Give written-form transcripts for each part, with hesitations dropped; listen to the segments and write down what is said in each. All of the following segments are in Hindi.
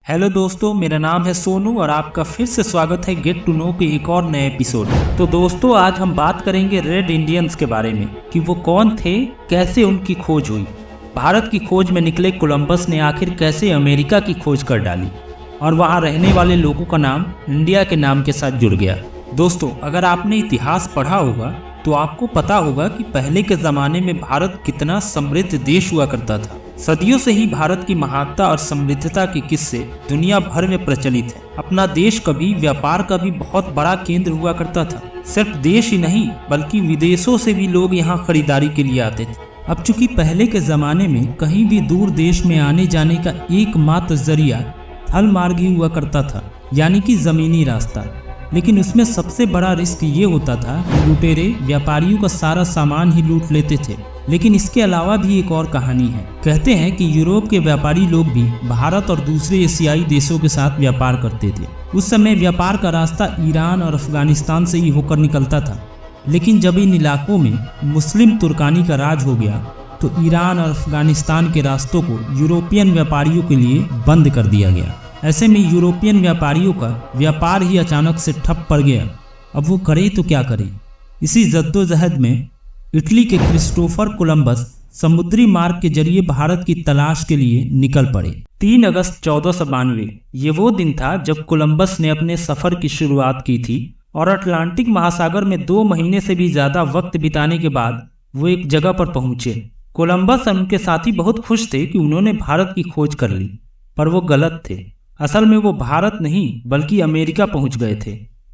हेलो दोस्तों, मेरा नाम है सोनू और आपका फिर से स्वागत है गेट टू नो के एक और नए एपिसोड। तो दोस्तों, आज हम बात करेंगे रेड इंडियंस के बारे में कि वो कौन थे, कैसे उनकी खोज हुई, भारत की खोज में निकले कोलंबस ने आखिर कैसे अमेरिका की खोज कर डाली और वहाँ रहने वाले लोगों का नाम इंडिया के नाम के साथ जुड़ गया। दोस्तों, अगर आपने इतिहास पढ़ा होगा तो आपको पता होगा कि पहले के ज़माने में भारत कितना समृद्ध देश हुआ करता था। सदियों से ही भारत की महानता और समृद्धता के किस्से दुनिया भर में प्रचलित है। अपना देश कभी व्यापार का भी बहुत बड़ा केंद्र हुआ करता था। सिर्फ देश ही नहीं बल्कि विदेशों से भी लोग यहाँ खरीदारी के लिए आते थे। अब चूंकि पहले के ज़माने में कहीं भी दूर देश में आने जाने का एकमात्र जरिया थल मार्ग ही हुआ करता था, यानी कि ज़मीनी रास्ता। लेकिन उसमें सबसे बड़ा रिस्क ये होता था कि लुटेरे व्यापारियों का सारा सामान ही लूट लेते थे। लेकिन इसके अलावा भी एक और कहानी है। कहते हैं कि यूरोप के व्यापारी लोग भी भारत और दूसरे एशियाई देशों के साथ व्यापार करते थे। उस समय व्यापार का रास्ता ईरान और अफगानिस्तान से ही होकर निकलता था। लेकिन जब इन इलाकों में मुस्लिम तुर्कानी का राज हो गया तो ईरान और अफगानिस्तान के रास्तों को यूरोपियन व्यापारियों के लिए बंद कर दिया गया। ऐसे में यूरोपियन व्यापारियों का व्यापार ही अचानक से ठप पड़ गया। अब वो करे तो क्या करे। इसी जद्दोजहद में इटली के क्रिस्टोफर कोलंबस समुद्री मार्ग के जरिए भारत की तलाश के लिए निकल पड़े। 3 अगस्त 1492 ये वो दिन था जब कोलंबस ने अपने सफर की शुरुआत की थी और अटलांटिक महासागर में 2 महीने से भी ज्यादा वक्त बिताने के बाद वो एक जगह पर पहुंचे। कोलंबस और उनके साथी बहुत खुश थे कि उन्होंने भारत की खोज कर ली, पर वो गलत थे। असल में वो भारत नहीं बल्कि अमेरिका पहुंच गए थे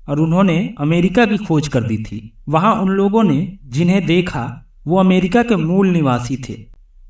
और उन्होंने अमेरिका की खोज कर दी थी। वहां उन लोगों ने जिन्हें देखा वो अमेरिका के मूल निवासी थे,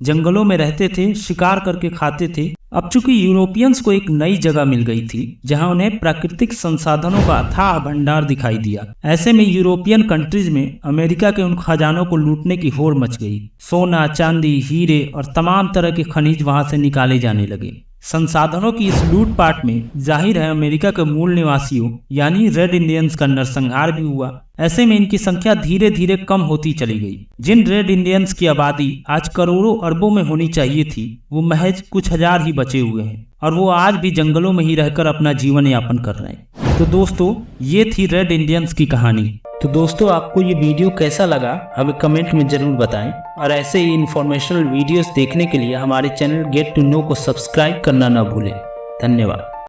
जंगलों में रहते थे, शिकार करके खाते थे। अब चूंकि यूरोपियंस को एक नई जगह मिल गई थी जहां उन्हें प्राकृतिक संसाधनों का अथाह भंडार दिखाई दिया। ऐसे में यूरोपियन कंट्रीज में अमेरिका के उन खजानों को लूटने की होड़ मच गई। सोना, चांदी, हीरे और तमाम तरह के खनिज वहां से निकाले जाने लगे। संसाधनों की इस लूटपाट में जाहिर है अमेरिका के मूल निवासियों यानी रेड इंडियंस का नरसंहार भी हुआ। ऐसे में इनकी संख्या धीरे धीरे कम होती चली गई। जिन रेड इंडियंस की आबादी आज करोड़ों अरबों में होनी चाहिए थी वो महज कुछ हजार ही बचे हुए हैं और वो आज भी जंगलों में ही रहकर अपना जीवन यापन कर रहे हैं। तो दोस्तों, ये थी रेड इंडियंस की कहानी। तो दोस्तों, आपको ये वीडियो कैसा लगा हमें कमेंट में जरूर बताएं और ऐसे ही इन्फॉर्मेशनल वीडियोस देखने के लिए हमारे चैनल गेट टू नो को सब्सक्राइब करना ना भूलें। धन्यवाद।